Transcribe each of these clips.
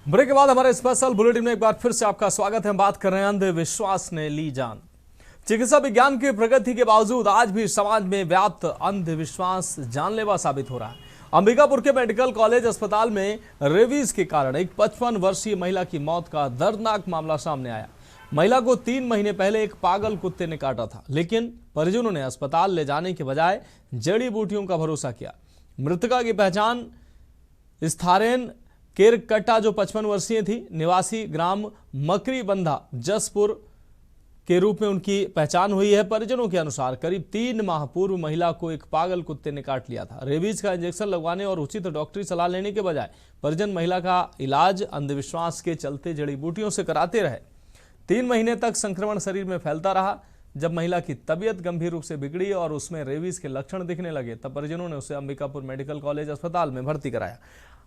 Break के बाद हमारे स्पेशल बुलेटिन में एक बार फिर से आपका स्वागत है। हम बात कर रहे हैं अंधविश्वास ने ली जान। चिकित्सा विज्ञान की प्रगति के बावजूद आज भी समाज में व्याप्त अंधविश्वास जानलेवा साबित हो रहा है। अंबिकापुर के मेडिकल कॉलेज अस्पताल में रेबीज के कारण एक 55 वर्षीय महिला की मौत का दर्दनाक मामला सामने आया। महिला को 3 महीने पहले एक पागल कुत्ते ने काटा था, लेकिन परिजनों ने अस्पताल ले जाने के बजाय जड़ी बूटियों का भरोसा किया। मृतका की पहचान स्थारेन केरकट्टा जो 55 वर्षीय थी, निवासी ग्राम मकरी बंधा जसपुर के रूप में उनकी पहचान हुई है। परिजनों के अनुसार करीब 3 माह पूर्व महिला को एक पागल कुत्ते ने काट लिया था। रेबीज का इंजेक्शन लगवाने और उचित डॉक्टरी सलाह लेने के बजाय परिजन महिला का इलाज अंधविश्वास के चलते जड़ी बूटियों से कराते रहे। 3 महीने तक संक्रमण शरीर में फैलता रहा। जब महिला की तबीयत गंभीर रूप से बिगड़ी और उसमें रेबीज के लक्षण दिखने लगे, तब परिजनों ने उसे अंबिकापुर मेडिकल कॉलेज अस्पताल में भर्ती कराया।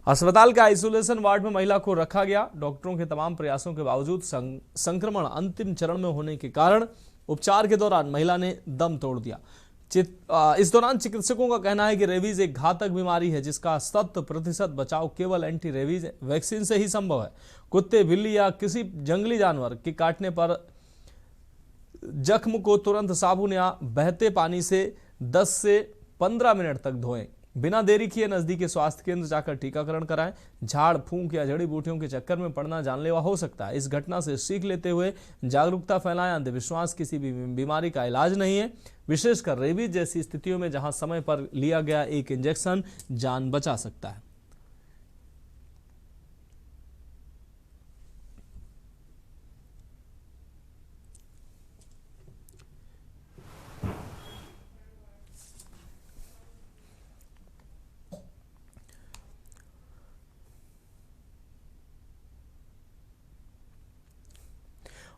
अस्पताल के आइसोलेशन वार्ड में महिला को रखा गया। डॉक्टरों के तमाम प्रयासों के बावजूद संक्रमण अंतिम चरण में होने के कारण उपचार के दौरान महिला ने दम तोड़ दिया। इस दौरान चिकित्सकों का कहना है कि रेबीज एक घातक बीमारी है जिसका 100% बचाव केवल एंटी रेबीज वैक्सीन से ही संभव है। कुत्ते, बिल्ली या किसी जंगली जानवर के काटने पर जख्म को तुरंत साबुन या बहते पानी से 10 से 15 मिनट तक धोएं। बिना देरी किए नजदीकी स्वास्थ्य केंद्र जाकर टीकाकरण कराएं। झाड़ फूंक या जड़ी बूटियों के चक्कर में पड़ना जानलेवा हो सकता है। इस घटना से सीख लेते हुए जागरूकता फैलाएं। अंधविश्वास किसी भी बीमारी का इलाज नहीं है, विशेषकर रेबीज जैसी स्थितियों में जहां समय पर लिया गया एक इंजेक्शन जान बचा सकता है।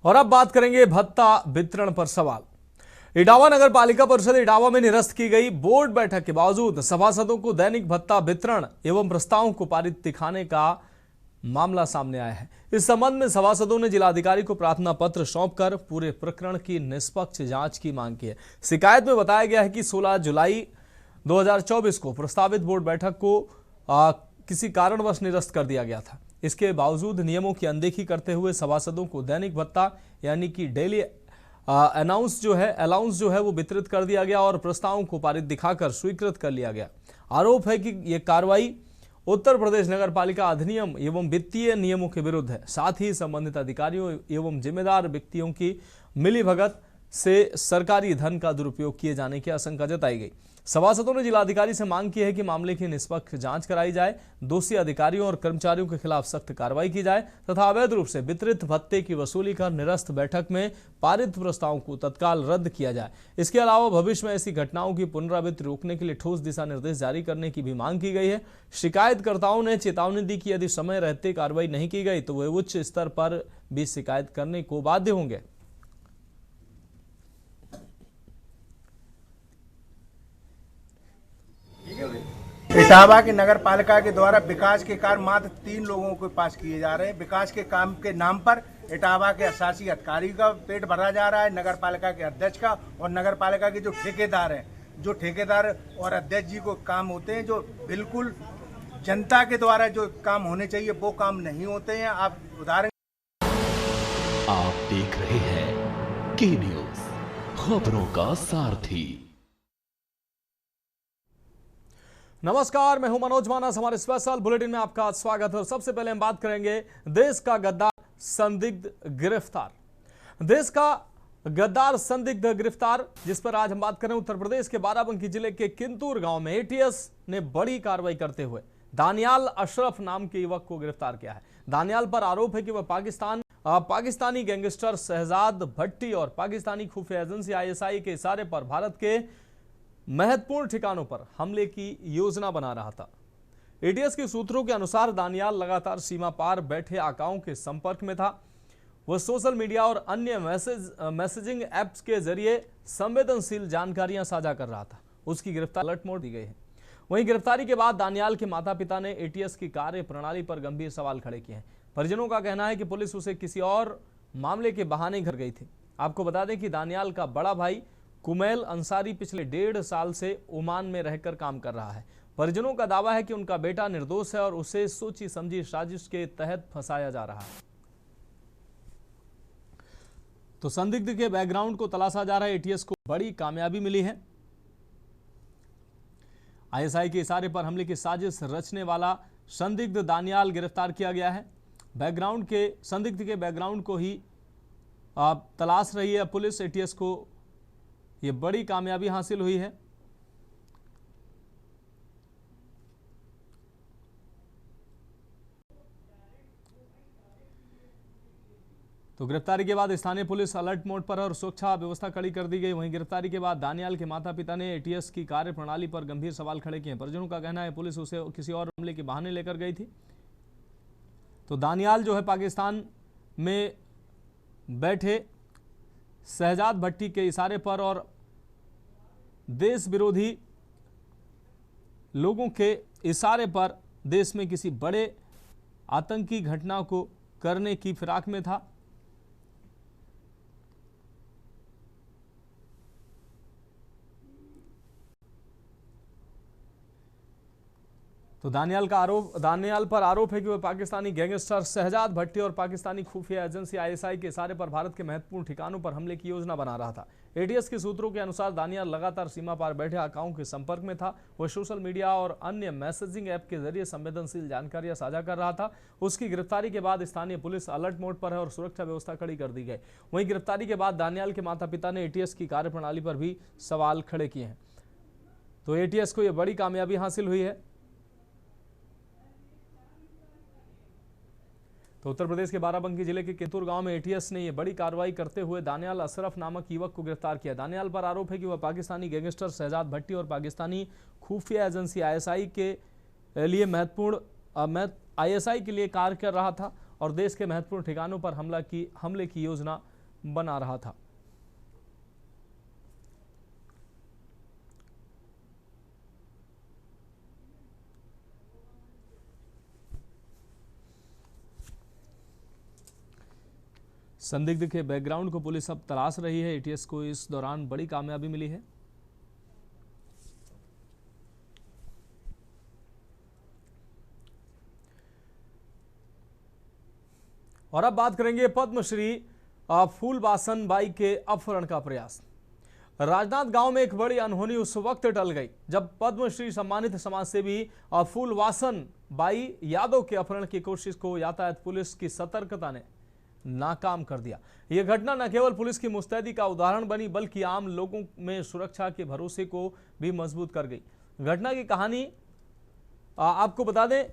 और अब बात करेंगे भत्ता वितरण पर सवाल। इटावा नगर पालिका परिषद इटावा में निरस्त की गई बोर्ड बैठक के बावजूद सभासदों को दैनिक भत्ता वितरण एवं प्रस्तावों को पारित दिखाने का मामला सामने आया है। इस संबंध में सभासदों ने जिलाधिकारी को प्रार्थना पत्र सौंपकर पूरे प्रकरण की निष्पक्ष जांच की मांग की है। शिकायत में बताया गया है कि 16 जुलाई 2024 को प्रस्तावित बोर्ड बैठक को किसी कारणवश निरस्त कर दिया गया था। इसके बावजूद नियमों की अनदेखी करते हुए सभासदों को दैनिक भत्ता यानी कि डेली अलाउंस जो है वो वितरित कर दिया गया और प्रस्तावों को पारित दिखाकर स्वीकृत कर लिया गया। आरोप है कि यह कार्रवाई उत्तर प्रदेश नगर पालिका अधिनियम एवं वित्तीय नियमों के विरुद्ध है। साथ ही संबंधित अधिकारियों एवं जिम्मेदार व्यक्तियों की मिलीभगत से सरकारी धन का दुरुपयोग किए जाने की आशंका जताई गई। सभासदों ने जिलाधिकारी से मांग की है कि मामले की निष्पक्ष जांच कराई जाए, दोषी अधिकारियों और कर्मचारियों के खिलाफ सख्त कार्रवाई की जाए तथा अवैध रूप से वितरित भत्ते की वसूली कर निरस्त बैठक में पारित प्रस्तावों को तत्काल रद्द किया जाए। इसके अलावा भविष्य में ऐसी घटनाओं की पुनरावृत्ति रोकने के लिए ठोस दिशा निर्देश जारी करने की भी मांग की गई है। शिकायतकर्ताओं ने चेतावनी दी कि यदि समय रहते कार्रवाई नहीं की गई तो वे उच्च स्तर पर भी शिकायत करने को बाध्य होंगे। इटावा की नगर पालिका के द्वारा विकास के कार्य मात्र 3 लोगों के पास किए जा रहे हैं। विकास के काम के नाम पर इटावा के शासी अधिकारी का पेट भरा जा रहा है, नगर पालिका के अध्यक्ष का और नगर पालिका के जो ठेकेदार हैं, जो ठेकेदार और अध्यक्ष जी को काम होते हैं, जो बिल्कुल जनता के द्वारा जो काम होने चाहिए वो काम नहीं होते हैं। आप उदाहरण आप देख रहे हैं के न्यूज, खबरों का सारथी। नमस्कार, मैं हूं मनोज मानस। हमारे स्पेशल बुलेटिन में आपका स्वागत है। और सबसे पहले हम बात करेंगे देश का गद्दार संदिग्ध गिरफ्तार। देश का गद्दार संदिग्ध गिरफ्तार, जिस पर आज हम बात करें। उत्तर प्रदेश के बाराबंकी जिले के किंतूर गांव में एटीएस ने बड़ी कार्रवाई करते हुए दानियाल अशरफ नाम के युवक को गिरफ्तार किया है। दानियाल पर आरोप है कि वह पाकिस्तानी गैंगस्टर शहजाद भट्टी और पाकिस्तानी खुफिया एजेंसी आईएसआई के इशारे पर भारत के महत्वपूर्ण ठिकानों पर हमले की योजना बना रहा था। एटीएस के सूत्रों के अनुसार दानियाल लगातार सीमा पार बैठे आकाओं के संपर्क में था। वह सोशल मीडिया और अन्य मैसेजिंग ऐप्स के जरिए संवेदनशील जानकारियां साझा कर रहा था। उसकी गिरफ्तारी अलर्ट मोड दी गई है। वहीं गिरफ्तारी के बाद दानियाल के माता पिता ने एटीएस की कार्य प्रणाली पर गंभीर सवाल खड़े किए हैं। परिजनों का कहना है कि पुलिस उसे किसी और मामले के बहाने घर गई थी। आपको बता दें कि दानियाल का बड़ा भाई कुमैल अंसारी पिछले 1.5 साल से ओमान में रहकर काम कर रहा है। परिजनों का दावा है कि उनका बेटा निर्दोष है और उसे सोची समझी साजिश के तहत फंसाया जा रहा है। तो संदिग्ध के बैकग्राउंड को तलाशा जा रहा है। एटीएस को बड़ी कामयाबी मिली है। आईएसआई के इशारे पर हमले की साजिश रचने वाला संदिग्ध दानियाल गिरफ्तार किया गया है। संदिग्ध के बैकग्राउंड को ही तलाश रही है पुलिस। एटीएस को यह बड़ी कामयाबी हासिल हुई है। तो गिरफ्तारी के बाद स्थानीय पुलिस अलर्ट मोड पर है और सुरक्षा व्यवस्था कड़ी कर दी गई। वहीं गिरफ्तारी के बाद दानियाल के माता पिता ने एटीएस की कार्यप्रणाली पर गंभीर सवाल खड़े किए हैं। परिजनों का कहना है पुलिस उसे किसी और मामले के बहाने लेकर गई थी। तो दानियाल जो है पाकिस्तान में बैठे शहजाद भट्टी के इशारे पर और देश विरोधी लोगों के इशारे पर देश में किसी बड़े आतंकी घटना को करने की फिराक में था। तो दानियाल पर आरोप है कि वह पाकिस्तानी गैंगस्टर शहजाद भट्टी और पाकिस्तानी खुफिया एजेंसी आईएसआई के इशारे पर भारत के महत्वपूर्ण ठिकानों पर हमले की योजना बना रहा था। एटीएस के सूत्रों के अनुसार दानियाल लगातार सीमा पार बैठे आकाओं के संपर्क में था। वह सोशल मीडिया और अन्य मैसेजिंग ऐप के जरिए संवेदनशील जानकारियां साझा कर रहा था। उसकी गिरफ्तारी के बाद स्थानीय पुलिस अलर्ट मोड पर है और सुरक्षा व्यवस्था कड़ी कर दी गई। वहीं गिरफ्तारी के बाद दानियाल के माता पिता ने एटीएस की कार्यप्रणाली पर भी सवाल खड़े किए हैं। तो एटीएस को यह बड़ी कामयाबी हासिल हुई है। तो उत्तर प्रदेश के बाराबंकी जिले के केतुर गांव में एटीएस ने यह बड़ी कार्रवाई करते हुए दानियाल अशरफ नामक युवक को गिरफ्तार किया। दानियाल पर आरोप है कि वह पाकिस्तानी गैंगस्टर शहजाद भट्टी और पाकिस्तानी खुफिया एजेंसी आईएसआई के लिए कार्य कर रहा था और देश के महत्वपूर्ण ठिकानों पर हमले की योजना बना रहा था। संदिग्ध के बैकग्राउंड को पुलिस अब तलाश रही है। एटीएस को इस दौरान बड़ी कामयाबी मिली है। और अब बात करेंगे पद्मश्री फूलवासन बाई के अपहरण का प्रयास। राजनांद गांव में एक बड़ी अनहोनी उस वक्त टल गई जब पद्मश्री सम्मानित समाजसेवी फूलवासन बाई यादव के अपहरण की कोशिश को यातायात पुलिस की सतर्कता ने नाकाम कर दिया। यह घटना न केवल पुलिस की मुस्तैदी का उदाहरण बनी बल्कि आम लोगों में सुरक्षा के भरोसे को भी मजबूत कर गई। घटना की कहानी आपको बता दें,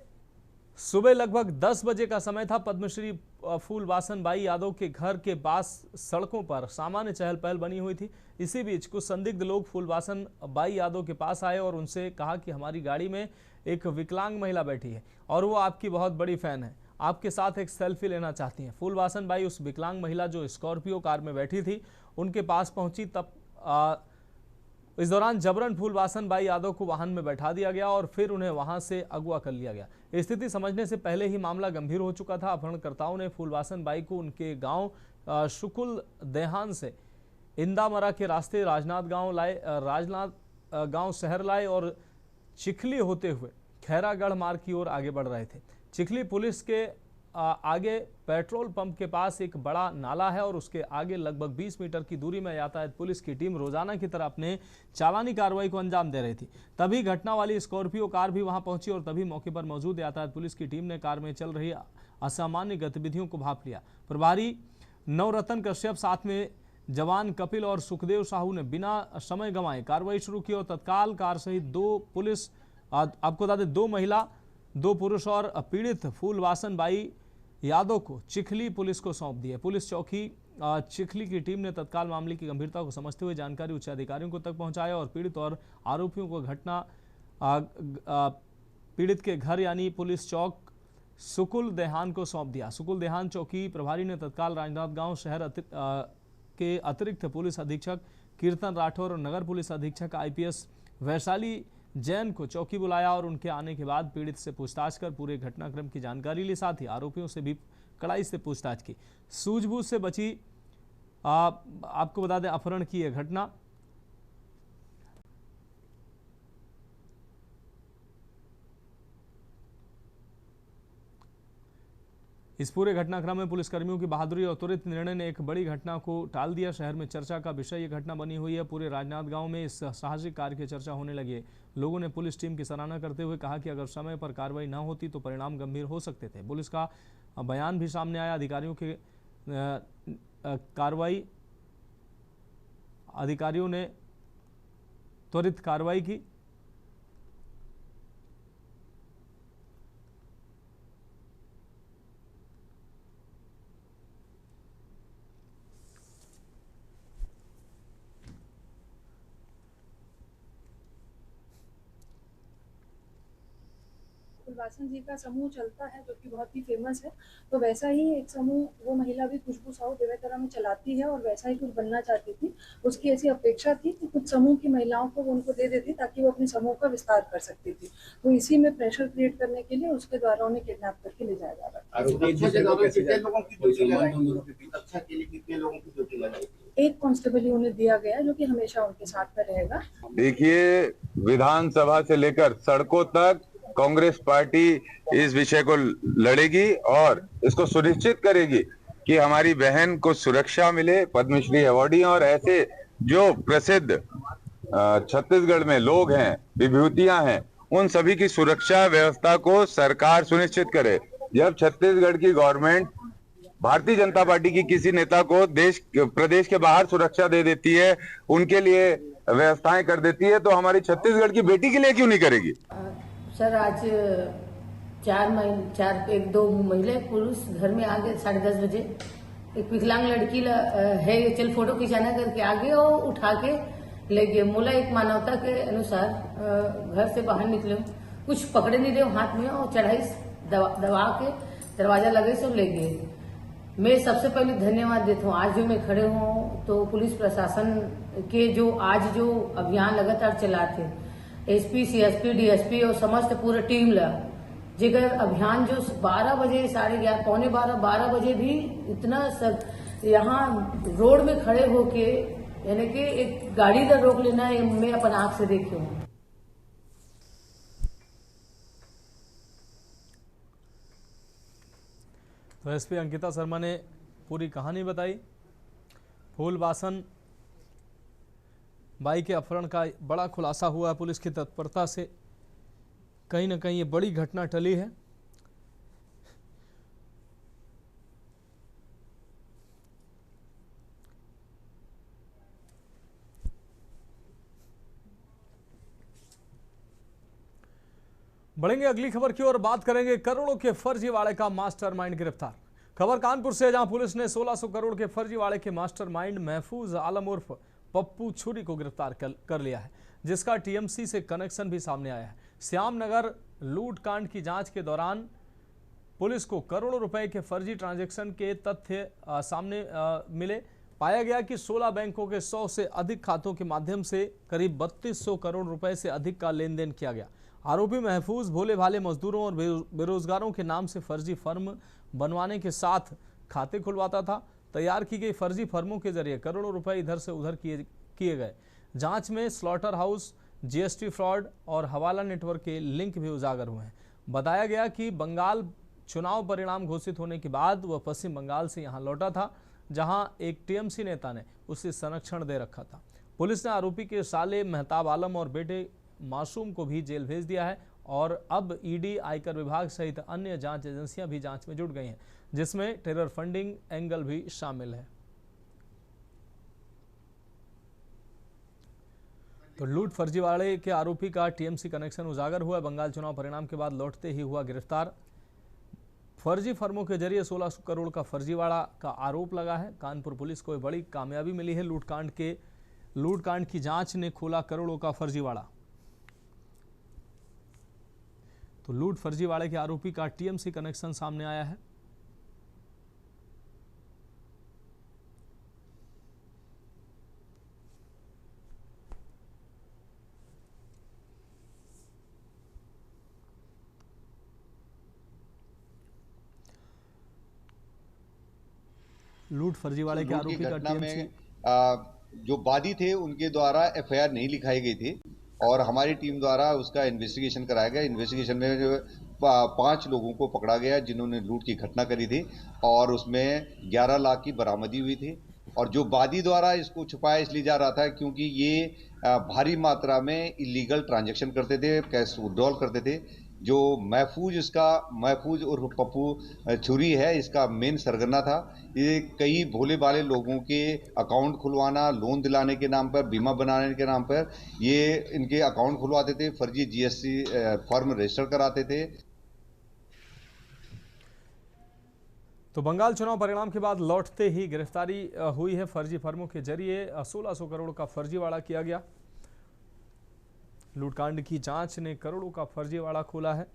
सुबह लगभग 10 बजे का समय था। पद्मश्री फूलवासन बाई यादव के घर के पास सड़कों पर सामान्य चहल पहल बनी हुई थी। इसी बीच कुछ संदिग्ध लोग फूलवासन बाई यादव के पास आए और उनसे कहा कि हमारी गाड़ी में एक विकलांग महिला बैठी है और वो आपकी बहुत बड़ी फैन है, आपके साथ एक सेल्फी लेना चाहती हैं। फूलवासन बाई उस विकलांग महिला जो स्कॉर्पियो कार में बैठी थी उनके पास पहुंची। तब इस दौरान जबरन फूलवासन बाई यादव को वाहन में बैठा दिया गया और फिर उन्हें वहां से अगवा कर लिया गया। स्थिति समझने से पहले ही मामला गंभीर हो चुका था। अपहरणकर्ताओं ने फूलवासन बाई को उनके गांव शुकुल देहान से इंदामरा के रास्ते राजनांद गांव शहर लाए और चिखली होते हुए खैरागढ़ मार्ग की ओर आगे बढ़ रहे थे। चिखली पुलिस के आगे पेट्रोल पंप के पास एक बड़ा नाला है और उसके आगे लगभग 20 मीटर की दूरी में यातायात पुलिस की टीम रोजाना की तरह अपने चालानी कार्रवाई को अंजाम दे रही थी। तभी घटना वाली स्कॉर्पियो कार भी वहां पहुंची और तभी मौके पर मौजूद यातायात पुलिस की टीम ने कार में चल रही असामान्य गतिविधियों को भांप लिया। प्रभारी नवरत्न कश्यप, साथ में जवान कपिल और सुखदेव साहू ने बिना समय गंवाए कार्रवाई शुरू की और तत्काल कार सहित 2 पुलिस, आपको बता दें 2 महिला, 2 पुरुष और पीड़ित फूलवासन बाई यादव को चिखली पुलिस को सौंप दिए। पुलिस चौकी चिखली की टीम ने तत्काल मामले की गंभीरता को समझते हुए जानकारी उच्च अधिकारियों को तक पहुंचाया और पीड़ित और आरोपियों को घटना पीड़ित के घर यानी पुलिस चौक सुकुल देहान को सौंप दिया। सुकुल देहान चौकी प्रभारी ने तत्काल राजनांद गांव शहर के अतिरिक्त पुलिस अधीक्षक कीर्तन राठौर और नगर पुलिस अधीक्षक आईपीएस वैशाली जैन को चौकी बुलाया और उनके आने के बाद पीड़ित से पूछताछ कर पूरे घटनाक्रम की जानकारी ली। साथ ही आरोपियों से भी कड़ाई से पूछताछ की। सूझबूझ से बची आपको बता दें अपहरण की यह घटना इस पूरे घटनाक्रम में पुलिसकर्मियों की बहादुरी और त्वरित निर्णय ने एक बड़ी घटना को टाल दिया। शहर में चर्चा का विषय ये घटना बनी हुई है। पूरे राजनाथ गांव में इस साहसिक कार्य की चर्चा होने लगी है। लोगों ने पुलिस टीम की सराहना करते हुए कहा कि अगर समय पर कार्रवाई न होती तो परिणाम गंभीर हो सकते थे। पुलिस का बयान भी सामने आया। अधिकारियों ने त्वरित कार्रवाई की। फुलवासन जी का समूह चलता है जो कि बहुत ही फेमस है, तो वैसा ही एक समूह वो महिला भी खुशबू साहू बेवेतरा में चलाती है और वैसा ही कुछ बनना चाहती थी। उसकी ऐसी अपेक्षा थी कि कुछ समूह की महिलाओं को वो उनको दे देती ताकि वो अपने समूह का विस्तार कर सकती थी। तो इसी में प्रेशर क्रिएट करने के लिए उसके द्वारा उन्हें किडनैप करके ले जाया जा रहा था। एक कांस्टेबल ही उन्हें दिया गया जो कि हमेशा उनके साथ में रहेगा। देखिए, विधानसभा से लेकर सड़कों तक कांग्रेस पार्टी इस विषय को लड़ेगी और इसको सुनिश्चित करेगी कि हमारी बहन को सुरक्षा मिले, पद्मश्री अवार्डियां और ऐसे जो प्रसिद्ध छत्तीसगढ़ में लोग हैं, विभूतियां हैं, उन सभी की सुरक्षा व्यवस्था को सरकार सुनिश्चित करे। जब छत्तीसगढ़ की गवर्नमेंट भारतीय जनता पार्टी की किसी नेता को प्रदेश के बाहर सुरक्षा दे देती है, उनके लिए व्यवस्थाएं कर देती है, तो हमारी छत्तीसगढ़ की बेटी के लिए क्यों नहीं करेगी? सर, आज 1-2 महिला पुरुष घर में आ गए 10:30 बजे। एक विकलांग लड़की है, चल फोटो खिंचाना करके आगे और उठा के ले गए। मोला एक मानवता के अनुसार घर से बाहर निकले, कुछ पकड़े नहीं रहे हाथ में और चढ़ाई दबा के दरवाजा लगे सो ले गए। मैं सबसे पहले धन्यवाद देता हूँ। आज जो मैं खड़े हूँ तो पुलिस प्रशासन के जो आज जो अभियान लगातार चलाते, एसपी, सीएसपी, डीएसपी और समस्त पूरा टीम ला जिगर अभियान जो 12 बजे 11:30 पौने 12 बजे भी इतना सब यहाँ रोड में खड़े होके यानी कि एक गाड़ी का रोक लेना है, मैं अपन आंख से देखी हूँ। तो एसपी अंकिता शर्मा ने पूरी कहानी बताई। फूलवासन बाई के अपहरण का बड़ा खुलासा हुआ। पुलिस की तत्परता से कहीं ना कहीं ये बड़ी घटना टली है। बढ़ेंगे अगली खबर की ओर, बात करेंगे करोड़ों के फर्जीवाड़े का मास्टरमाइंड गिरफ्तार। खबर कानपुर से, जहां पुलिस ने 1600 करोड़ के फर्जीवाड़े के मास्टरमाइंड महफूज आलम उर्फ पप्पू छुरी को गिरफ्तार कर लिया है, जिसका टीएमसी से कनेक्शन भी सामने आया है। श्यामनगर लूट कांड की जांच के दौरान पुलिस को करोड़ों रुपए के फर्जी ट्रांजैक्शन के तथ्य सामने मिले। पाया गया कि 16 बैंकों के 100 से अधिक खातों के माध्यम से करीब 3200 करोड़ रुपए से अधिक का लेन देन किया गया। आरोपी महफूज भोले भाले मजदूरों और बेरोजगारों के नाम से फर्जी फर्म बनवाने के साथ खाते खुलवाता था। तैयार की गई फर्जी फर्मों के जरिए करोड़ों रुपए इधर से उधर किए गए। जांच में स्लॉटर हाउस, जीएसटी फ्रॉड और हवाला नेटवर्क के लिंक भी उजागर हुए हैं। बताया गया कि बंगाल चुनाव परिणाम घोषित होने के बाद वह पश्चिम बंगाल से यहां लौटा था, जहां एक टीएमसी नेता ने उसे संरक्षण दे रखा था। पुलिस ने आरोपी के साले मेहताब आलम और बेटे मासूम को भी जेल भेज दिया है और अब ईडी, आयकर विभाग सहित अन्य जांच एजेंसियां भी जांच में जुट गई हैं, जिसमें टेरर फंडिंग एंगल भी शामिल है। तो लूट फर्जीवाड़े के आरोपी का टीएमसी कनेक्शन उजागर हुआ। बंगाल चुनाव परिणाम के बाद लौटते ही हुआ गिरफ्तार। फर्जी फर्मों के जरिए 1600 करोड़ का फर्जीवाड़ा का आरोप लगा है। कानपुर पुलिस को बड़ी कामयाबी मिली है। लूटकांड की जांच ने खोला करोड़ों का फर्जीवाड़ा। तो लूट फर्जीवाड़े के आरोपी का टीएमसी कनेक्शन सामने आया है। लूट फर्जीवाड़े के आरोपी का टीएमसी जो वादी थे उनके द्वारा एफआईआर नहीं लिखाई गई थी और हमारी टीम द्वारा उसका इन्वेस्टिगेशन कराया गया। इन्वेस्टिगेशन में जो 5 लोगों को पकड़ा गया जिन्होंने लूट की घटना करी थी और उसमें 11 लाख की बरामदी हुई थी। और जो वादी द्वारा इसको छुपाया इसलिए जा रहा था क्योंकि ये भारी मात्रा में इलीगल ट्रांजैक्शन करते थे, कैश विड्रॉल करते थे। जो महफूज उर्फ पप्पू छुरी है, इसका मेन सरगना था। ये कई भोले भाले लोगों के अकाउंट खुलवाना, लोन दिलाने के नाम पर, बीमा बनाने के नाम पर ये इनके अकाउंट खुलवाते थे, फर्जी जीएसटी फॉर्म रजिस्टर कराते थे। तो बंगाल चुनाव परिणाम के बाद लौटते ही गिरफ्तारी हुई है। फर्जी फर्मों के जरिए 1600 करोड़ का फर्जीवाड़ा किया गया। लूटकांड की जांच ने करोड़ों का फर्जीवाड़ा खोला है।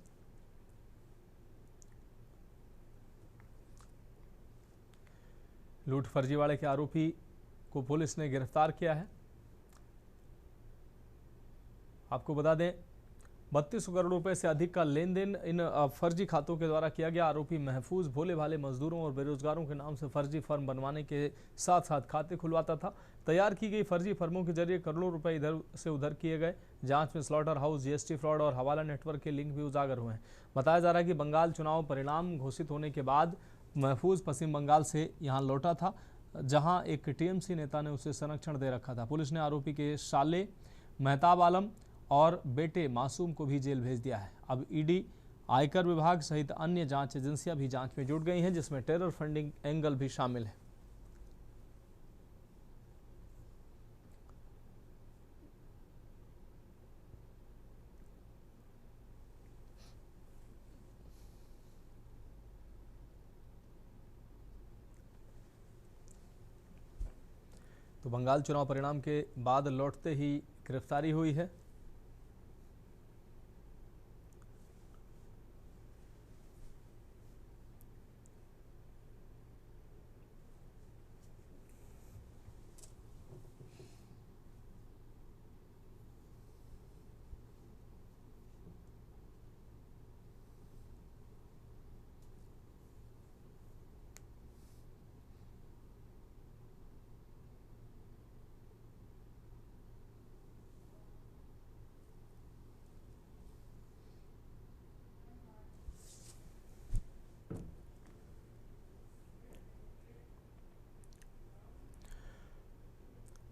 लूट फर्जीवाड़े के आरोपी को पुलिस ने गिरफ्तार किया है। आपको बता दें 3200 करोड़ रुपए से अधिक का लेन देन इन फर्जी खातों के द्वारा किया गया। आरोपी महफूज भोले भाले मजदूरों और बेरोजगारों के नाम से फर्जी फर्म बनवाने के साथ साथ खाते खुलवाता था। तैयार की गई फर्जी फर्मों के जरिए करोड़ों रुपए इधर से उधर किए गए। जांच में स्लॉटर हाउस, जीएसटी फ्रॉड और हवाला नेटवर्क के लिंक भी उजागर हुए हैं। बताया जा रहा है कि बंगाल चुनाव परिणाम घोषित होने के बाद महफूज पश्चिम बंगाल से यहाँ लौटा था, जहाँ एक टीएमसी नेता ने उसे संरक्षण दे रखा था। पुलिस ने आरोपी के साले मेहताब आलम और बेटे मासूम को भी जेल भेज दिया है। अब ईडी, आयकर विभाग सहित अन्य जांच एजेंसियां भी जांच में जुट गई हैं, जिसमें टेरर फंडिंग एंगल भी शामिल है। तो बंगाल चुनाव परिणाम के बाद लौटते ही गिरफ्तारी हुई है।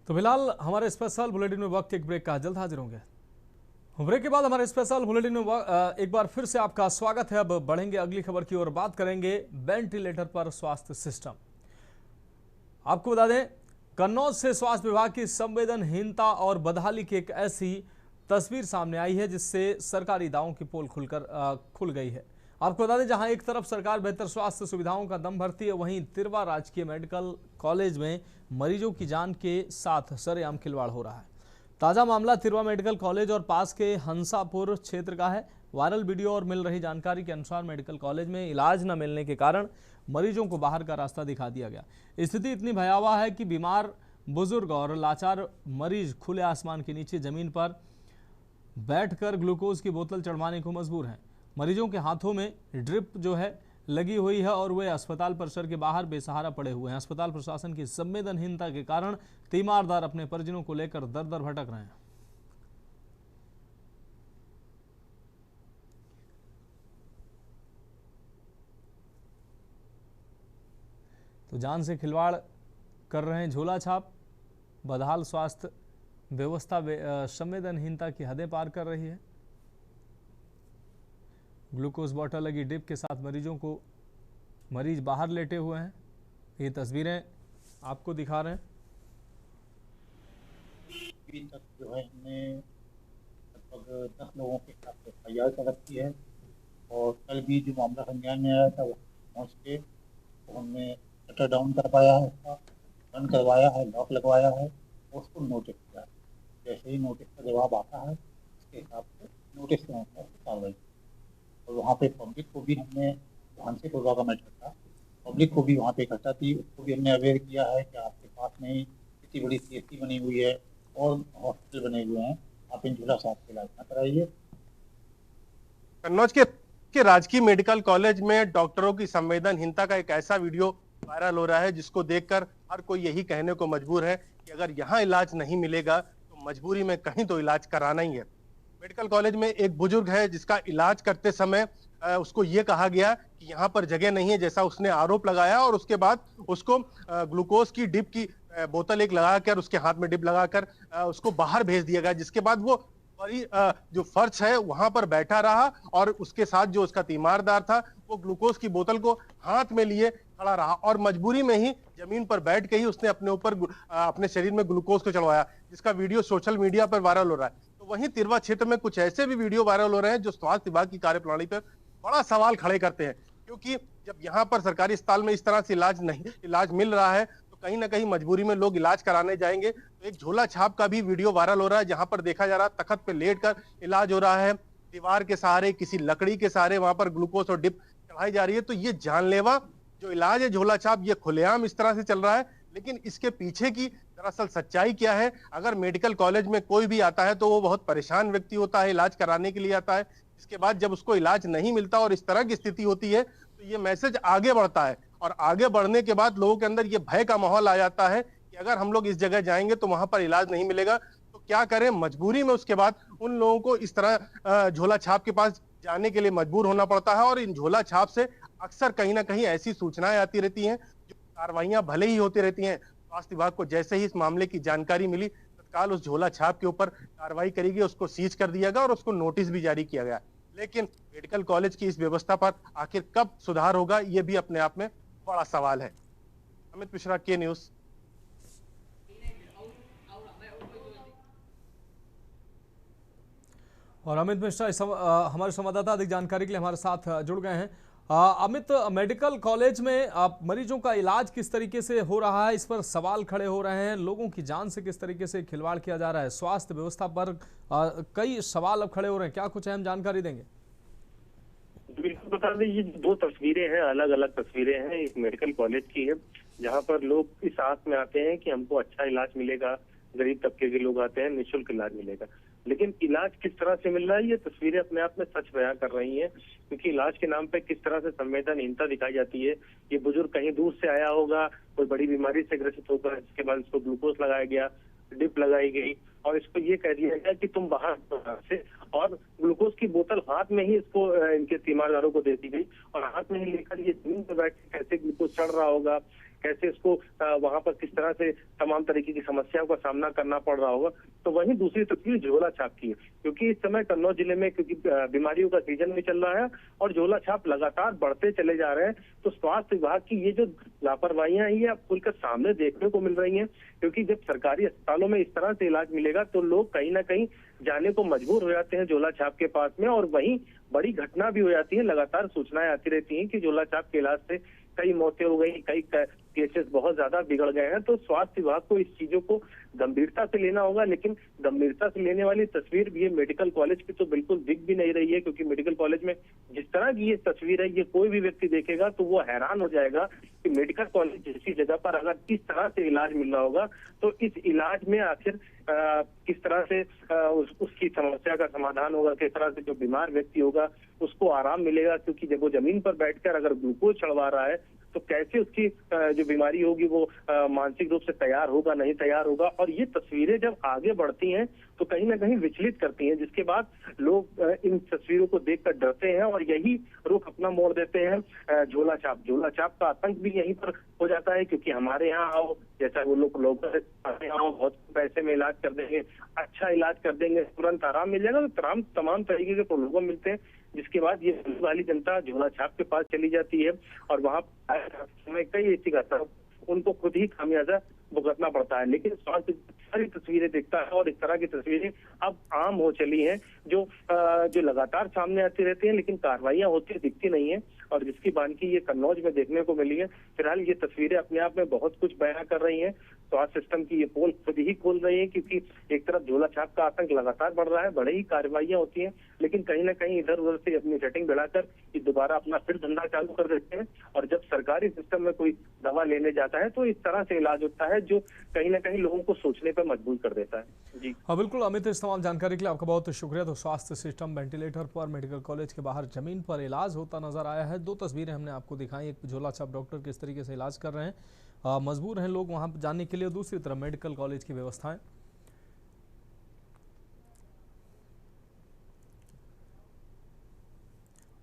तो फिलहाल हमारे स्पेशल बुलेटिन में वक्त एक ब्रेक का, जल्द हाजिर होंगे। ब्रेक के बाद हमारे स्पेशल बुलेटिन में एक बार फिर से आपका स्वागत है। अब बढ़ेंगे अगली खबर की ओर, बात करेंगे वेंटिलेटर पर स्वास्थ्य सिस्टम। आपको बता दें कन्नौज से स्वास्थ्य विभाग की संवेदनहीनता और बदहाली की एक ऐसी तस्वीर सामने आई है जिससे सरकारी दावों की पोल खुल गई है। आपको बता दें जहां एक तरफ सरकार बेहतर स्वास्थ्य सुविधाओं का दम भरती है, वहीं तिरवा राजकीय मेडिकल कॉलेज में मरीजों की जान के साथ सरेआम खिलवाड़ हो रहा है। ताजा मामला तिरवा मेडिकल कॉलेज और पास के हंसापुर क्षेत्र का है। वायरल वीडियो और मिल रही जानकारी के अनुसार मेडिकल कॉलेज में इलाज न मिलने के कारण मरीजों को बाहर का रास्ता दिखा दिया गया। स्थिति इतनी भयावह है कि बीमार बुजुर्ग और लाचार मरीज खुले आसमान के नीचे जमीन पर बैठकर ग्लूकोज की बोतल चढ़वाने को मजबूर हैं। मरीजों के हाथों में ड्रिप जो है लगी हुई है और वे अस्पताल परिसर के बाहर बेसहारा पड़े हुए हैं। अस्पताल प्रशासन की संवेदनहीनता के कारण तीमारदार अपने परिजनों को लेकर दर दर भटक रहे हैं। तो जान से खिलवाड़ कर रहे हैं झोला छाप। बदहाल स्वास्थ्य व्यवस्था संवेदनहीनता की हदें पार कर रही है। ग्लूकोज बॉटल लगी डिप के साथ मरीज बाहर लेटे हुए हैं। ये तस्वीरें आपको दिखा रहे हैं। अभी तक जो है हमने लगभग 10 लोगों के खिलाफ एफआईआर कर रखी है और कल भी जो मामला संज्ञान में आया था वो पहुँच के तो हमने शटर डाउन करवाया है, उसका बंद करवाया है, लॉक लगवाया है और उसको नोटिस किया। जैसे ही नोटिस का जवाब आता है उसके हिसाब से नोटिस के अनुसार कार्रवाई। और वहाँ पे पब्लिक को भी हमने से पूर्वा का मैटर था, पब्लिक को भी वहाँ पे इकट्ठा थी, उसको भी हमने अवेयर किया है कि आपके पास में ही इतनी बड़ी सीएससी बनी हुई है और हॉस्पिटल बने हुए हैं, आप इन झूला साहब के इलाज ना कराइए। कन्नौज के राजकीय मेडिकल कॉलेज में डॉक्टरों की संवेदनहीनता का एक ऐसा वीडियो वायरल हो रहा है जिसको देखकर हर कोई यही कहने को मजबूर है कि अगर यहाँ इलाज नहीं मिलेगा तो मजबूरी में कहीं तो इलाज कराना ही है। मेडिकल कॉलेज में एक बुजुर्ग है जिसका इलाज करते समय उसको ये कहा गया कि यहाँ पर जगह नहीं है, जैसा उसने आरोप लगाया, और उसके बाद उसको ग्लूकोज की डिप की बोतल एक लगाकर, उसके हाथ में डिप लगाकर उसको बाहर भेज दिया गया, जिसके बाद वो बड़ी जो फर्श है वहां पर बैठा रहा और उसके साथ जो उसका तीमारदार था वो ग्लूकोज की बोतल को हाथ में लिए खड़ा रहा और मजबूरी में ही जमीन पर बैठ के ही उसने अपने ऊपर अपने शरीर में ग्लूकोज को चढ़वाया, जिसका वीडियो सोशल मीडिया पर वायरल हो रहा है। तो वहीं तिरवा क्षेत्र में कुछ ऐसे भी वीडियो वायरल हो रहे हैं जो स्वास्थ्य विभाग की कार्यप्रणाली पर बड़ा सवाल खड़े करते हैं, क्योंकि जब यहाँ पर सरकारी अस्पताल में इस तरह से इलाज मिल रहा है तो कहीं ना कहीं मजबूरी में लोग इलाज कराने जाएंगे। तो एक झोला छाप का भी वीडियो वायरल हो रहा है, जहां पर देखा जा रहा है तख्त पे लेटकर इलाज हो रहा है, दीवार के सहारे, किसी लकड़ी के सहारे वहां पर ग्लूकोज और डिप चढ़ाई जा रही है। तो ये जानलेवा जो इलाज है झोला छाप, ये खुलेआम इस तरह से चल रहा है, लेकिन इसके पीछे की दरअसल सच्चाई क्या है? अगर मेडिकल कॉलेज में कोई भी आता है तो वो बहुत परेशान व्यक्ति होता है, इलाज कराने के लिए आता है, इसके बाद जब उसको इलाज नहीं मिलता और इस तरह की स्थिति होती है तो ये मैसेज आगे बढ़ता है, और आगे बढ़ने के बाद लोगों के अंदर ये भय का माहौल आ जाता है कि अगर हम लोग इस जगह जाएंगे तो वहां पर इलाज नहीं मिलेगा तो क्या करें। मजबूरी में उसके बाद उन लोगों को इस तरह झोला छाप के पास जाने के लिए मजबूर होना पड़ता है, और इन झोला छाप से अक्सर कहीं ना कहीं ऐसी सूचनाएं आती रहती हैं, जो कार्रवाइयां भले ही होती रहती हैं। स्वास्थ्य विभाग को जैसे ही इस मामले की जानकारी मिली तत्काल उस झोला छाप के ऊपर कार्रवाई करेगी, उसको सीज कर दिया गया और उसको नोटिस भी जारी किया गया। लेकिन मेडिकल कॉलेज की इस व्यवस्था पर आखिर कब सुधार होगा, ये भी अपने आप में बड़ा सवाल है। अमित मिश्रा, के न्यूज। और अमित मिश्रा हमारे संवाददाता अधिक जानकारी के लिए हमारे साथ जुड़ गए हैं। अमित, मेडिकल कॉलेज में मरीजों का इलाज किस तरीके से हो रहा है, इस पर सवाल खड़े हो रहे हैं, लोगों की जान से किस तरीके से खिलवाड़ किया जा रहा है, स्वास्थ्य व्यवस्था पर कई सवाल अब खड़े हो रहे हैं, क्या कुछ अहम जानकारी देंगे? बिल्कुल बता दें, ये दो तस्वीरें हैं, अलग अलग तस्वीरें हैं। एक मेडिकल कॉलेज की है जहां पर लोग इस आस में आते हैं कि हमको अच्छा इलाज मिलेगा, गरीब तबके के लोग आते हैं, निःशुल्क इलाज मिलेगा, लेकिन इलाज किस तरह से मिल रहा है ये तस्वीरें अपने आप में सच बयां कर रही हैं। क्योंकि इलाज के नाम पे किस तरह से संवेदनहीनता दिखाई जाती है। ये बुजुर्ग कहीं दूर से आया होगा, कोई बड़ी बीमारी से ग्रसित होगा, इसके बाद इसको ग्लूकोज लगाया गया, डिप लगाई गई और इसको ये कह दिया गया कि तुम बाहर से, और ग्लूकोज की बोतल हाथ में ही इसको इनके तीमारदारों को दे दी गई और हाथ में ही लेकर ये जमीन पर बैठ के कैसे ग्लूकोज चढ़ रहा होगा, कैसे इसको वहां पर किस तरह से तमाम तरीके की समस्याओं का सामना करना पड़ रहा होगा। तो वहीं दूसरी तस्वीर झोला छाप की है, क्योंकि इस समय कन्नौज जिले में क्योंकि बीमारियों का सीजन भी चल रहा है और झोला छाप लगातार बढ़ते चले जा रहे हैं। तो स्वास्थ्य विभाग की ये जो लापरवाहियां हैं ये अब खुलकर सामने देखने को मिल रही हैं, क्योंकि जब सरकारी अस्पतालों में इस तरह से इलाज मिलेगा तो लोग कहीं ना कहीं जाने को मजबूर हो जाते हैं झोला छाप के पास में, और वहीं बड़ी घटना भी हो जाती है। लगातार सूचनाएं आती रहती हैं कि झोला छाप के इलाज से कई मौतें हो गई, कई केसेस बहुत ज्यादा बिगड़ गए हैं। तो स्वास्थ्य विभाग को इस चीजों को गंभीरता से लेना होगा, लेकिन गंभीरता से लेने वाली तस्वीर भी ये मेडिकल कॉलेज की तो बिल्कुल दिख भी नहीं रही है, क्योंकि मेडिकल कॉलेज में जिस तरह की ये तस्वीर है ये कोई भी व्यक्ति देखेगा तो वो हैरान हो जाएगा कि मेडिकल कॉलेज जैसी जगह पर अगर इस तरह से इलाज मिल रहा होगा तो इस इलाज में आखिर किस तरह से उसकी समस्या का समाधान होगा, किस तरह से जो बीमार व्यक्ति होगा उसको आराम मिलेगा। क्योंकि जब वो जमीन पर बैठकर अगर ग्लूकोज चढ़वा रहा है तो कैसे उसकी जो बीमारी होगी वो मानसिक रूप से तैयार होगा, नहीं तैयार होगा। और ये तस्वीरें जब आगे बढ़ती हैं तो कहीं ना कहीं विचलित करती हैं, जिसके बाद लोग इन तस्वीरों को देखकर डरते हैं और यही रुख अपना मोड़ देते हैं झोला छाप का आतंक भी यहीं पर हो जाता है। क्योंकि हमारे यहाँ आओ, जैसा वो लोग आओ, बहुत पैसे में इलाज कर देंगे, अच्छा इलाज कर देंगे, तुरंत आराम मिल जाएगा, तो तमाम तरीके के प्रलोभन मिलते हैं, जिसके बाद ये वाली जनता झोला छाप के पास चली जाती है और वहां कई ऐसी घटना उनको खुद ही खामियाजा भुगतना पड़ता है। लेकिन स्वास्थ्य सारी तस्वीरें देखता है और इस तरह की तस्वीरें अब आम हो चली हैं, जो लगातार सामने आती रहती हैं, लेकिन कार्रवाइयां होती दिखती नहीं है, और जिसकी बानगी ये कन्नौज में देखने को मिली है। फिलहाल ये तस्वीरें अपने आप में बहुत कुछ बयां कर रही हैं। स्वास्थ्य सिस्टम की ये पोल खुद ही खोल रही है, क्योंकि एक तरफ झोला छाप का आतंक लगातार बढ़ रहा है, बड़े ही कार्रवाइयां होती हैं, लेकिन कहीं ना कहीं इधर उधर से अपनी सेटिंग बढ़ाकर ये दोबारा अपना फिर धंधा चालू कर देते हैं। और जब सरकारी सिस्टम में कोई दवा लेने जाता है तो इस तरह से इलाज होता है जो कहीं ना कहीं लोगों को सोचने पर मजबूर कर देता है। जी हाँ, बिल्कुल अमित, इस तमाम जानकारी के लिए आपका बहुत शुक्रिया। तो स्वास्थ्य सिस्टम वेंटिलेटर पर मेडिकल कॉलेज के बाहर जमीन पर इलाज होता नजर आया है। दो तस्वीरें हमने आपको दिखाई, एक झोला छाप डॉक्टर किस तरीके से इलाज कर रहे हैं, मजबूर हैं लोग वहां जाने के लिए, दूसरी तरफ मेडिकल कॉलेज की व्यवस्थाएं।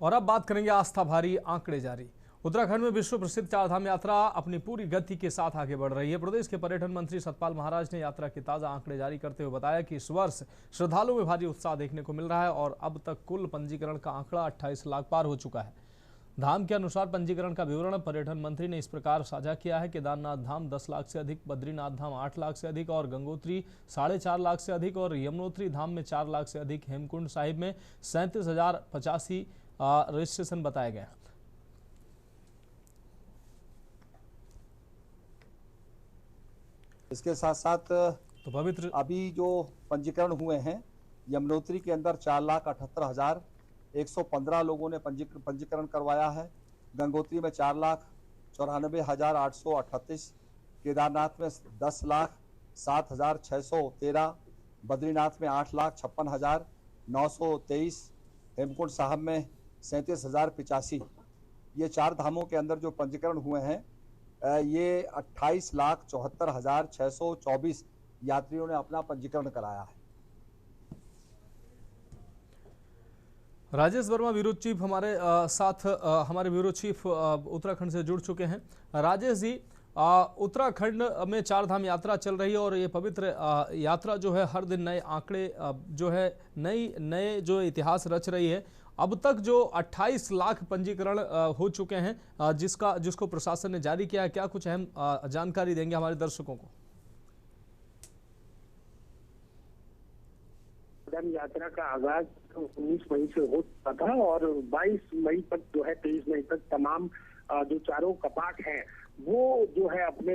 और अब बात करेंगे आस्था भारी आंकड़े जारी। उत्तराखंड में विश्व प्रसिद्ध चारधाम यात्रा अपनी पूरी गति के साथ आगे बढ़ रही है। प्रदेश के पर्यटन मंत्री सतपाल महाराज ने यात्रा के ताजा आंकड़े जारी करते हुए बताया कि इस वर्ष श्रद्धालुओं में भारी उत्साह देखने को मिल रहा है और अब तक कुल पंजीकरण का आंकड़ा 28 लाख पार हो चुका है। धाम के अनुसार पंजीकरण का विवरण पर्यटन मंत्री ने इस प्रकार साझा किया है। केदारनाथ धाम 10 लाख से अधिक, बद्रीनाथ धाम 8 लाख से अधिक और गंगोत्री 4.5 लाख से अधिक और यमुनोत्री धाम में 4 लाख से अधिक, हेमकुंड साहिब में 37,085 रजिस्ट्रेशन बताए गए। इसके साथ साथ तो पवित्र अभी जो पंजीकरण हुए हैं, यमुनोत्री के अंदर 4,78,115 लोगों ने पंजीकरण करवाया है। गंगोत्री में 4,94,838, केदारनाथ में 10,07,613, बद्रीनाथ में 8,56,923, हेमकुंड साहब में 37,085। ये 4 धामों के अंदर जो पंजीकरण हुए हैं, ये 28,74,624 यात्रियों ने अपना पंजीकरण कराया है। राजेश वर्मा ब्यूरो चीफ हमारे साथ हमारे ब्यूरो चीफ उत्तराखंड से जुड़ चुके हैं। राजेश जी, उत्तराखंड में चारधाम यात्रा चल रही है और ये पवित्र यात्रा जो है हर दिन नए आंकड़े जो है नए जो इतिहास रच रही है। अब तक जो 28 लाख पंजीकरण हो चुके हैं जिसको प्रशासन ने जारी किया है, क्या कुछ अहम जानकारी देंगे हमारे दर्शकों को? यात्रा का आगाज 19 मई से हो चुका था और 22 मई तक जो है 23 मई तक तमाम जो चारों कपाट हैं वो जो है अपने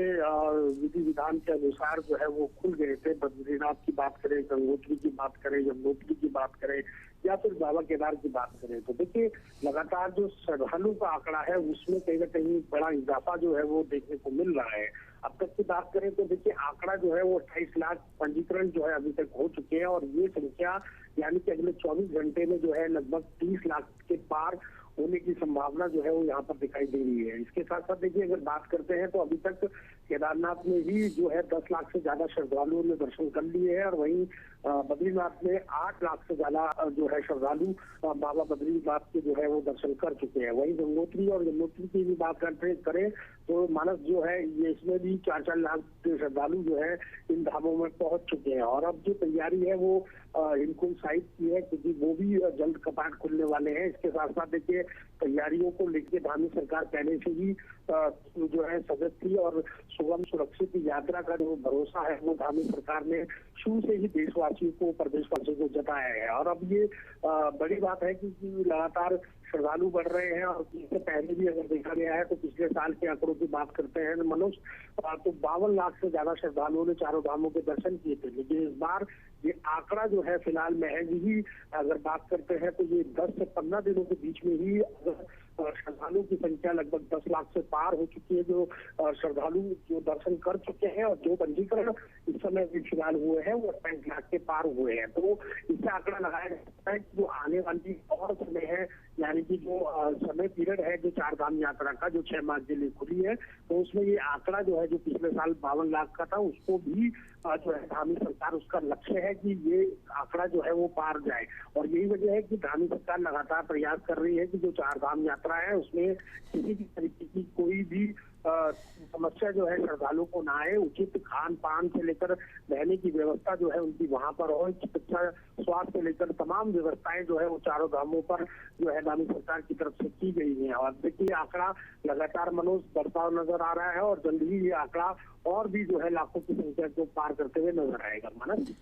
विधि विधान के अनुसार जो है वो खुल गए थे। बद्रीनाथ की बात करें, गंगोत्री की बात करें, यमुनोत्री की बात करें या फिर बाबा केदार की बात करें, तो देखिए लगातार जो श्रद्धालु का आंकड़ा है उसमें कहीं ना कहीं बड़ा इजाफा जो है वो देखने को मिल रहा है। अब तक की बात करें तो देखिए आंकड़ा जो है वो 28 लाख पंजीकरण जो है अभी तक हो चुके हैं और ये संख्या यानी कि अगले 24 घंटे में जो है लगभग 30 लाख के पार होने की संभावना जो है वो यहाँ पर दिखाई दे रही है। इसके साथ साथ देखिए अगर बात करते हैं तो अभी तक केदारनाथ में ही जो है 10 लाख से ज्यादा श्रद्धालुओं ने दर्शन कर लिए हैं और वहीं बद्रीनाथ में 8 लाख से ज्यादा जो है श्रद्धालु बाबा बद्रीनाथ के जो है वो दर्शन कर चुके हैं। वहीं गंगोत्री और यमुनोत्री की भी बात करें तो मानस जो है ये इसमें भी 4-4 लाख श्रद्धालु जो है इन धामों में पहुंच चुके हैं और अब जो तैयारी है वो हेमकुंड साहिब की है क्योंकि वो भी जल्द कपाट खुलने वाले हैं। इसके साथ साथ देखिए तैयारियों को लेकर धामी सरकार पहले से ही जो है सजग थी और सुगम सुरक्षित यात्रा का जो भरोसा है वो धामी सरकार ने शुरू से ही देशवासियों को, प्रदेशवासियों को जताया है। और अब ये बड़ी बात है कि लगातार श्रद्धालु बढ़ रहे हैं और इससे पहले भी अगर देखा गया है तो पिछले साल के आंकड़ों की बात करते हैं मनोज तो 52 लाख से ज्यादा श्रद्धालुओं ने चारों धामों के दर्शन किए थे। लेकिन इस बार ये आंकड़ा जो है फिलहाल महज ही अगर बात करते हैं तो ये 10 से 15 दिनों के बीच में ही श्रद्धालुओं की संख्या लगभग 10 लाख से पार हो चुकी है जो श्रद्धालु जो दर्शन कर चुके हैं और जो पंजीकरण इस समय फिलहाल हुए हैं वो 28 लाख के पार हुए हैं। तो इससे आंकड़ा लगाया जा सकता है कि जो आने वाली और समय है यानी कि जो समय पीरियड है जो चारधाम यात्रा का जो 6 मार्च के लिए खुली है तो उसमें ये आंकड़ा जो है जो पिछले साल 52 लाख का था उसको भी जो है धामी सरकार उसका लक्ष्य है कि ये आंकड़ा जो है वो पार जाए। और यही वजह है कि धामी सरकार लगातार प्रयास कर रही है कि जो चारधाम यात्रा है उसमें किसी भी तरीके की कोई भी समस्या जो है श्रद्धालुओं को ना आए। उचित खान पान से लेकर रहने की व्यवस्था जो है उनकी वहां पर हो, चिकित्सा स्वास्थ्य से लेकर तमाम व्यवस्थाएं जो है वो चारों धामों पर जो है धामी सरकार की तरफ से की गई है। और देखिए आंकड़ा लगातार मनोज बढ़ता नजर आ रहा है और जल्द ही ये आंकड़ा और भी जो है लाखों की संख्या को पार करते हुए नजर आएगा। मानस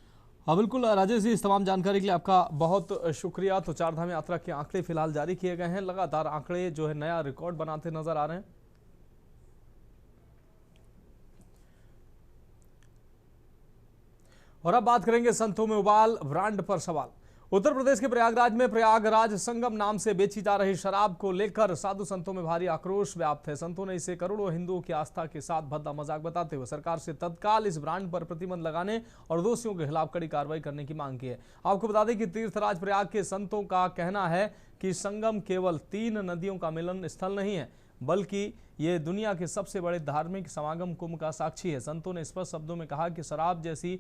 हाँ बिल्कुल राजेश जी, इस तमाम जानकारी के लिए आपका बहुत शुक्रिया। तो चारधाम यात्रा के आंकड़े फिलहाल जारी किए गए हैं, लगातार आंकड़े जो है नया रिकॉर्ड बनाते नजर आ रहे हैं। और अब बात करेंगे संतों में उबाल, ब्रांड पर सवाल। उत्तर प्रदेश के प्रयागराज में प्रयागराज संगम नाम से बेची जा रही शराब को लेकर साधु संतों में भारी आक्रोश व्याप्त है। संतों ने इसे करोड़ों हिंदुओं की आस्था के साथ भद्दा मजाक बताते हुए सरकार से तत्काल इस ब्रांड पर प्रतिबंध लगाने और दोषियों के खिलाफ कड़ी कार्रवाई करने की मांग की है। आपको बता दें कि तीर्थराज प्रयाग के संतों का कहना है कि संगम केवल 3 नदियों का मिलन स्थल नहीं है बल्कि ये दुनिया के सबसे बड़े धार्मिक समागम कुंभ का साक्षी है। संतों ने स्पष्ट शब्दों में कहा कि शराब जैसी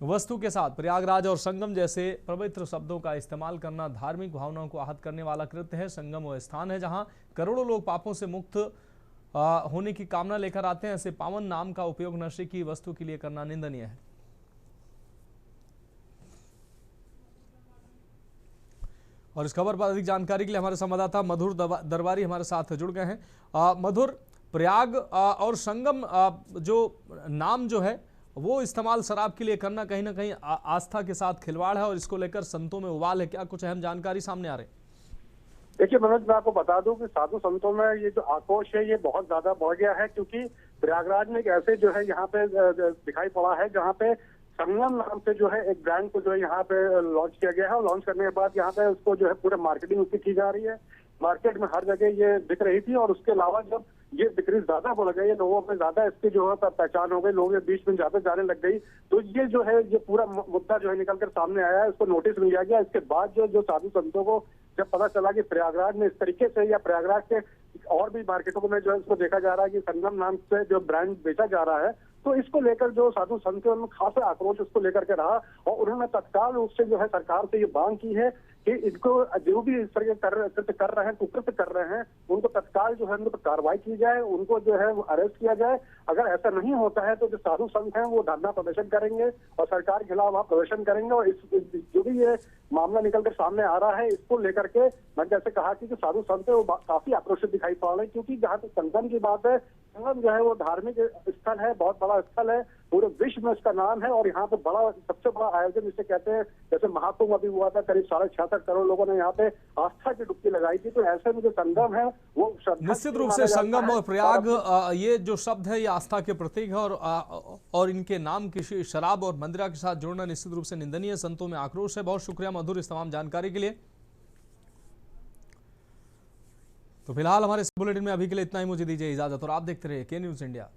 वस्तु के साथ प्रयागराज और संगम जैसे पवित्र शब्दों का इस्तेमाल करना धार्मिक भावनाओं को आहत करने वाला कृत्य है। संगम वो स्थान है जहां करोड़ों लोग पापों से मुक्त होने की कामना लेकर आते हैं। ऐसे पावन नाम का उपयोग नशे की वस्तु के लिए करना निंदनीय है। और इस खबर पर अधिक जानकारी के लिए हमारे संवाददाता मधुर दरबारी हमारे साथ जुड़ गए हैं। मधुर, प्रयाग और संगम जो नाम जो है वो इस्तेमाल शराब के लिए करना कहीं ना कहीं आस्था के साथ खिलवाड़ है और इसको लेकर संतों में उबाल है। क्या कुछ अहम जानकारी सामने आ रही? देखिए मनोज, मैं आपको बता दूं कि साधु संतों में ये जो आक्रोश है ये बहुत ज्यादा बढ़ गया है, क्योंकि प्रयागराज में एक ऐसे जो है यहाँ पे दिखाई पड़ा है जहाँ पे संगम नाम से जो है एक ब्रांड को जो है यहाँ पे लॉन्च किया गया है। और लॉन्च करने के बाद यहाँ पे उसको जो है पूरे मार्केटिंग उसकी की जा रही है। मार्केट में हर जगह ये दिख रही थी और उसके अलावा जब ये बिक्री ज्यादा बढ़ गई, लोगों में ज्यादा इसकी जो है पहचान हो गई, लोगों के बीच में ज्यादा जाने लग गई, तो ये जो है ये पूरा मुद्दा जो है निकलकर सामने आया है। इसको नोटिस मिल गया। इसके बाद जो साधु संतों को जब पता चला कि प्रयागराज में इस तरीके से या प्रयागराज के और भी मार्केटों में जो है इसको देखा जा रहा है कि संगम नाम से जो ब्रांड बेचा जा रहा है, तो इसको लेकर जो साधु संत है उनमें खासा आक्रोश इसको लेकर के रहा और उन्होंने तत्काल रूप से जो है सरकार से ये मांग की है कि इनको जो भी इस तरह कृत्य कर रहे हैं, कुकृत्य कर रहे हैं, उनको तत्काल जो है उन पर कार्रवाई की जाए, उनको जो है अरेस्ट किया जाए। अगर ऐसा नहीं होता है तो जो साधु संत हैं वो धरना प्रदर्शन करेंगे और सरकार के खिलाफ वहाँ प्रदर्शन करेंगे। और जो भी ये मामला निकलकर सामने आ रहा है इसको लेकर के मैंने जैसे कहा कि जो साधु संत है वो काफी आक्रोशित दिखाई पड़ रहे हैं, क्योंकि जहाँ तक संगम की बात है, संगम जो है वो धार्मिक स्थल है, बहुत बड़ा स्थल है, पूरे विश्व में इसका नाम है। और यहाँ पे सबसे बड़ा आयोजन जिसे कहते हैं, जैसे महाकुंभ अभी हुआ था, करीब 66.5 करोड़ लोगों ने यहाँ पे आस्था की डुबकी लगाई थी। तो ऐसे में जो संगम है वो निश्चित रूप से संगम और प्रयाग ये जो शब्द है ये आस्था के प्रतीक है और इनके नाम किसी शराब और मंदिरा के साथ जोड़ना निश्चित रूप से निंदनीय। संतों में आक्रोश है। बहुत शुक्रिया मधुर इस तमाम जानकारी के लिए। तो फिलहाल हमारे इस बुलेटिन में अभी के लिए इतना ही। मुझे दीजिए इजाजत और आप देखते रहिए के न्यूज़ इंडिया।